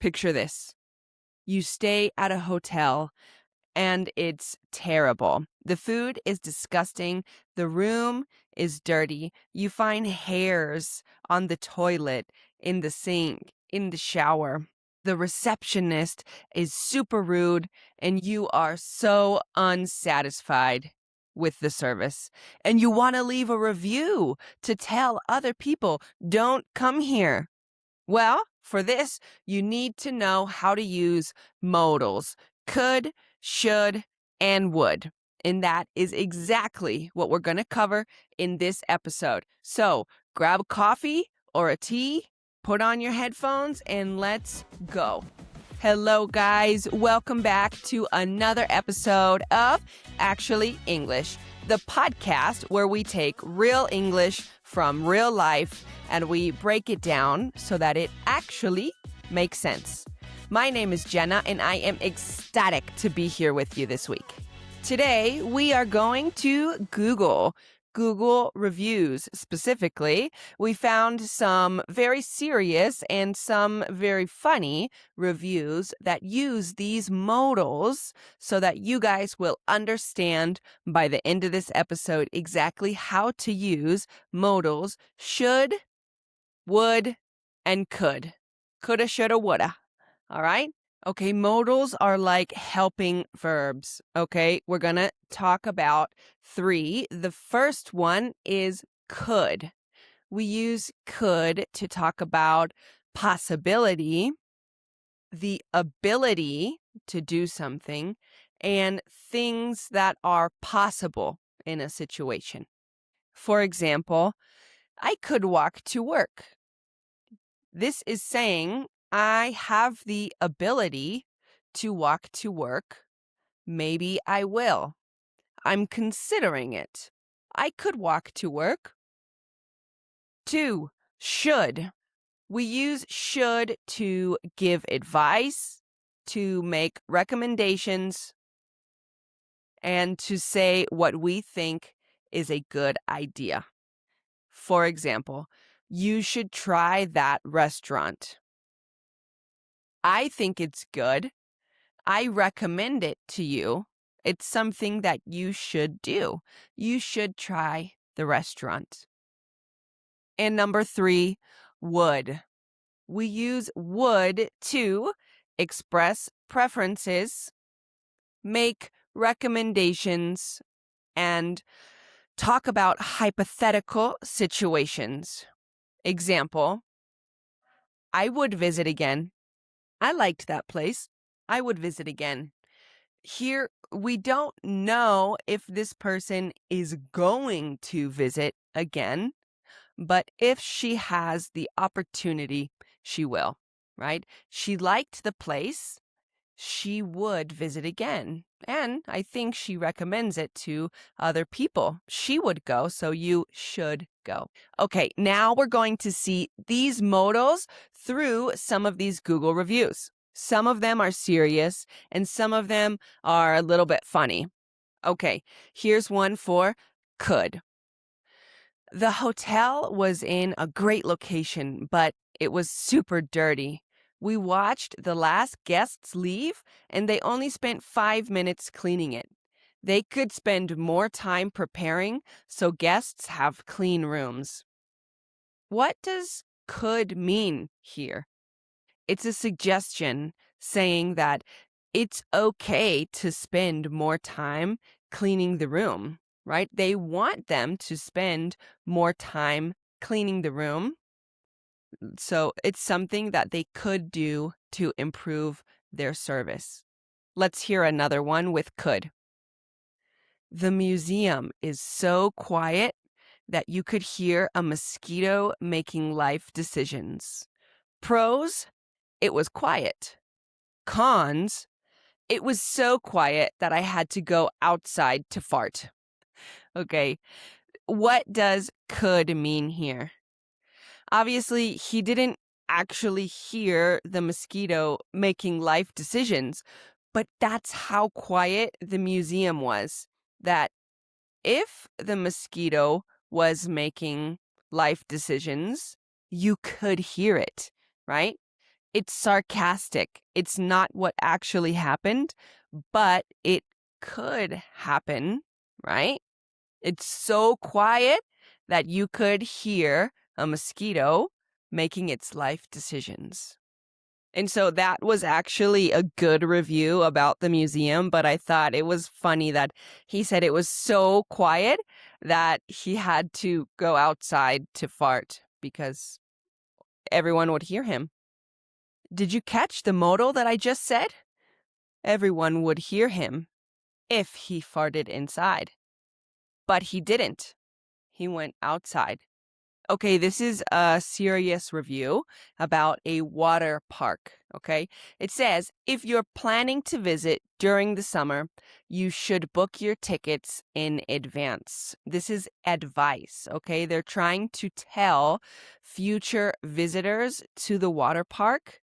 Picture this. You stay at a hotel and it's terrible. The food is disgusting. The room is dirty. You find hairs on the toilet, in the sink, in the shower. The receptionist is super rude and you are so unsatisfied with the service. And you want to leave a review to tell other people, don't come here. Well, for this, you need to know how to use modals. Could, should, and would. And that is exactly what we're going to cover in this episode. So grab a coffee or a tea, put on your headphones, and let's go. Hello, guys. Welcome back to another episode of Actually English, the podcast where we take real English from real life and we break it down so that it actually makes sense. My name is Jenna, and I am ecstatic to be here with you this week. Today, we are going to Google reviews specifically. We found some very serious and some very funny reviews that use these modals so that you guys will understand by the end of this episode exactly how to use modals should, would, and could. Coulda, shoulda, woulda. All right? Okay, modals are like helping verbs. Okay, we're going to talk about 3. The first one is could. We use could to talk about possibility, the ability to do something, and things that are possible in a situation. For example, I could walk to work. This is saying I have the ability to walk to work. Maybe I will. I'm considering it. I could walk to work. 2, should. We use should to give advice, to make recommendations, and to say what we think is a good idea. For example, you should try that restaurant. I think it's good. I recommend it to you. It's something that you should do. You should try the restaurant. And number 3, would. We use would to express preferences, make recommendations, and talk about hypothetical situations. Example, I would visit again. I liked that place. I would visit again. Here, we don't know if this person is going to visit again, but if she has the opportunity, she will, right? She liked the place. She would visit again. And I think she recommends it to other people. She would go, so you should go. Okay, now we're going to see these modals through some of these Google reviews. Some of them are serious, and some of them are a little bit funny. Okay, here's one for could. The hotel was in a great location, but it was super dirty. We watched the last guests leave, and they only spent 5 minutes cleaning it. They could spend more time preparing so guests have clean rooms. What does could mean here? It's a suggestion saying that it's okay to spend more time cleaning the room, right? They want them to spend more time cleaning the room. So it's something that they could do to improve their service. Let's hear another one with could. The museum is so quiet that you could hear a mosquito making life decisions. Pros, it was quiet. Cons, it was so quiet that I had to go outside to fart. Okay, what does could mean here? Obviously, he didn't actually hear the mosquito making life decisions, but that's how quiet the museum was. That if the mosquito was making life decisions, you could hear it, right? It's sarcastic. It's not what actually happened, but it could happen, right? It's so quiet that you could hear a mosquito making its life decisions. And so that was actually a good review about the museum, but I thought it was funny that he said it was so quiet that he had to go outside to fart because everyone would hear him. Did you catch the modal that I just said? Everyone would hear him if he farted inside. But he didn't. He went outside. Okay, this is a serious review about a water park, okay? It says, if you're planning to visit during the summer, you should book your tickets in advance. This is advice, okay? They're trying to tell future visitors to the water park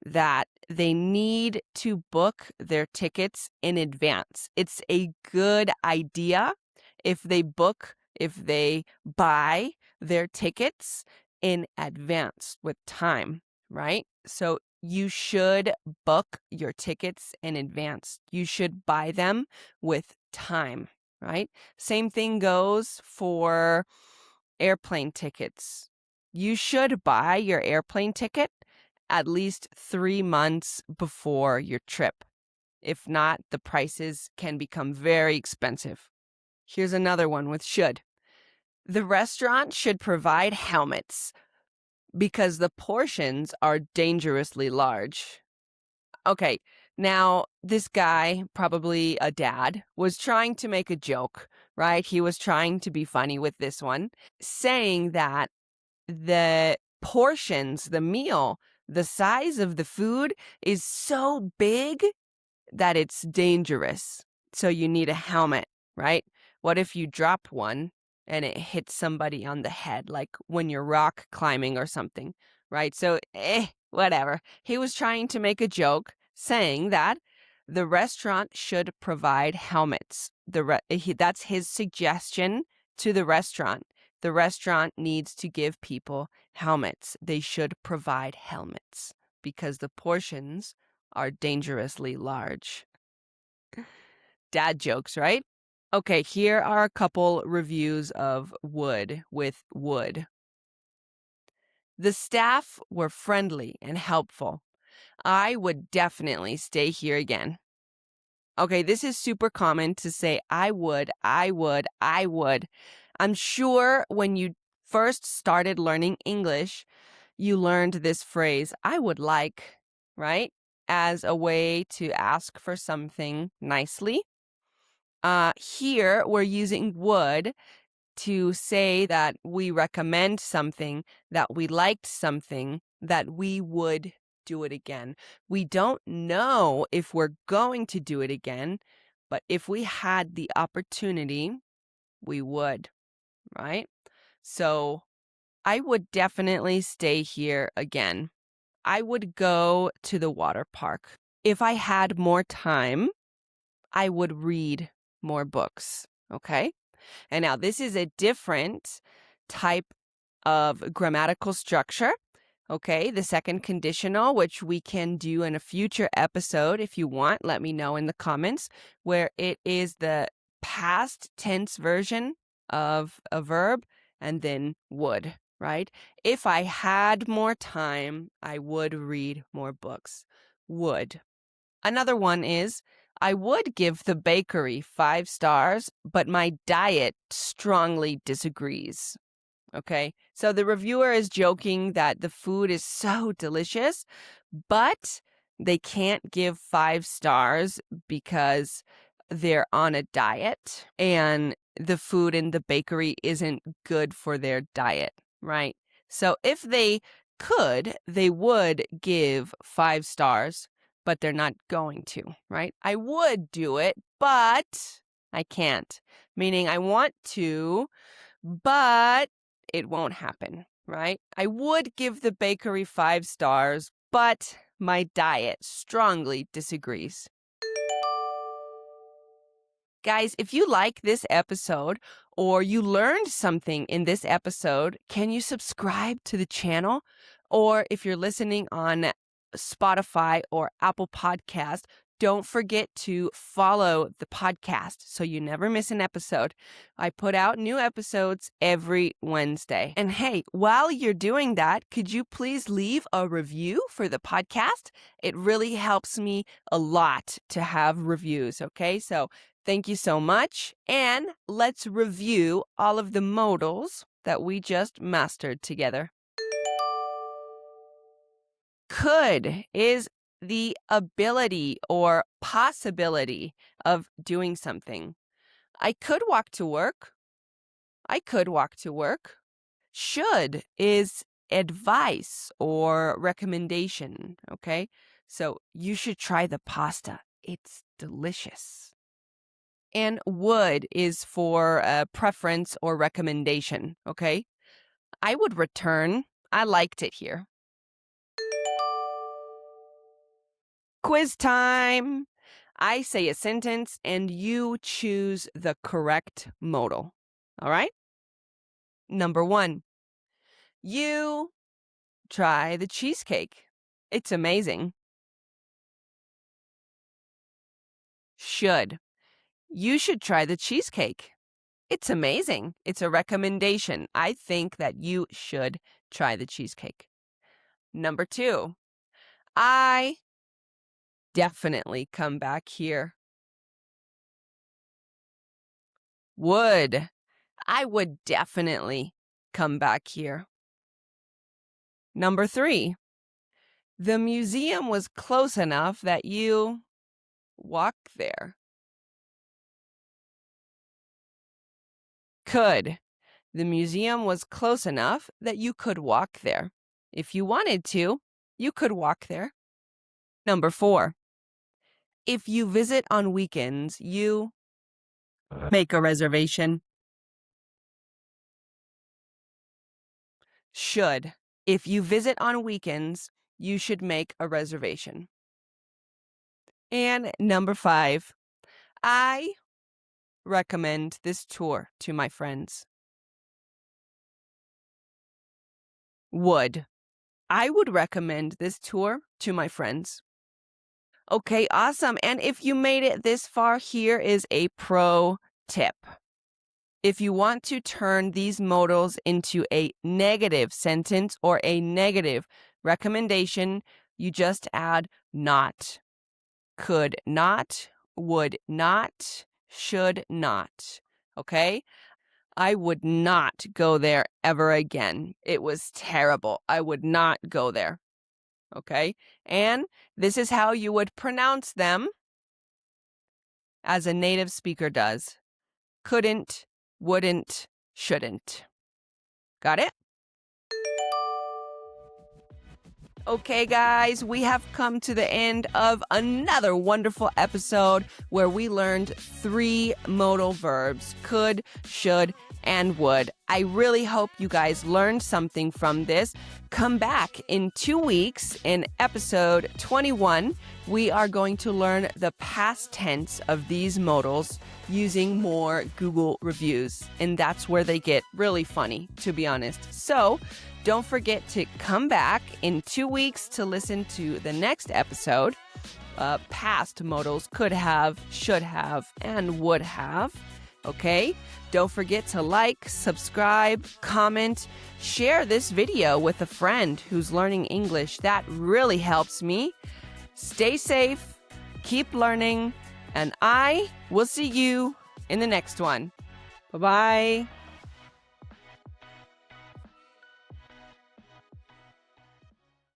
that they need to book their tickets in advance. It's a good idea if they buy their tickets in advance with time, right? So you should book your tickets in advance. You should buy them with time, right? Same thing goes for airplane tickets. You should buy your airplane ticket at least 3 months before your trip. If not, the prices can become very expensive. Here's another one with should. The restaurant should provide helmets because the portions are dangerously large. Okay, now this guy, probably a dad, was trying to make a joke, right? He was trying to be funny with this one, saying that the portions, the meal, the size of the food is so big that it's dangerous. So you need a helmet, right? What if you drop one and it hits somebody on the head, like when you're rock climbing or something, right? So, whatever. He was trying to make a joke saying that the restaurant should provide helmets. That's his suggestion to the restaurant. The restaurant needs to give people helmets. They should provide helmets because the portions are dangerously large. Dad jokes, right? Okay, here are a couple reviews of Wood with Wood. The staff were friendly and helpful. I would definitely stay here again. Okay, this is super common to say I would. I'm sure when you first started learning English, you learned this phrase, I would like, right? As a way to ask for something nicely. Here, we're using would to say that we recommend something, that we liked something, that we would do it again. We don't know if we're going to do it again, but if we had the opportunity, we would, right? So I would definitely stay here again. I would go to the water park. If I had more time, I would read more books, okay? And now this is a different type of grammatical structure, okay? The second conditional, which we can do in a future episode if you want, let me know in the comments, where it is the past tense version of a verb and then would, right? If I had more time, I would read more books. Would. Another one is, I would give the bakery 5 stars, but my diet strongly disagrees. Okay, so the reviewer is joking that the food is so delicious, but they can't give 5 stars because they're on a diet and the food in the bakery isn't good for their diet, right? So if they could, they would give 5 stars, but they're not going to, right? I would do it, but I can't, meaning I want to, but it won't happen, right? I would give the bakery 5 stars, but my diet strongly disagrees. Guys, if you like this episode or you learned something in this episode, can you subscribe to the channel? Or if you're listening on Spotify or Apple Podcast, don't forget to follow the podcast so you never miss an episode. I put out new episodes every Wednesday. And hey, while you're doing that, could you please leave a review for the podcast? It really helps me a lot to have reviews, okay? So thank you so much. And let's review all of the modals that we just mastered together. Could is the ability or possibility of doing something. I could walk to work. I could walk to work. Should is advice or recommendation, okay? So you should try the pasta. It's delicious. And would is for a preference or recommendation, okay? I would return. I liked it here. Quiz time. I say a sentence and you choose the correct modal. All right? Number 1. You try the cheesecake. It's amazing. Should. You should try the cheesecake. It's amazing. It's a recommendation. I think that you should try the cheesecake. Number 2. I definitely come back here. Would. I would definitely come back here. Number 3. The museum was close enough that you walk there. Could. The museum was close enough that you could walk there. If you wanted to, you could walk there. Number 4. If you visit on weekends, you make a reservation. Should. If you visit on weekends, you should make a reservation. And number 5. I recommend this tour to my friends. Would. I would recommend this tour to my friends. Okay, awesome. And if you made it this far, here is a pro tip. If you want to turn these modals into a negative sentence or a negative recommendation, you just add not. Could not, would not, should not. Okay? I would not go there ever again. It was terrible. I would not go there. Okay? And this is how you would pronounce them as a native speaker does. Couldn't, wouldn't, shouldn't. Got it? Okay, guys, we have come to the end of another wonderful episode where we learned 3 modal verbs, could, should, and would. I really hope you guys learned something from this. Come back in 2 weeks in episode 21. We are going to learn the past tense of these modals using more Google reviews. And that's where they get really funny, to be honest. So don't forget to come back in 2 weeks to listen to the next episode. Past modals could have, should have, and would have. Okay? Don't forget to like, subscribe, comment, share this video with a friend who's learning English. That really helps me. Stay safe, keep learning, and I will see you in the next one. Bye-bye.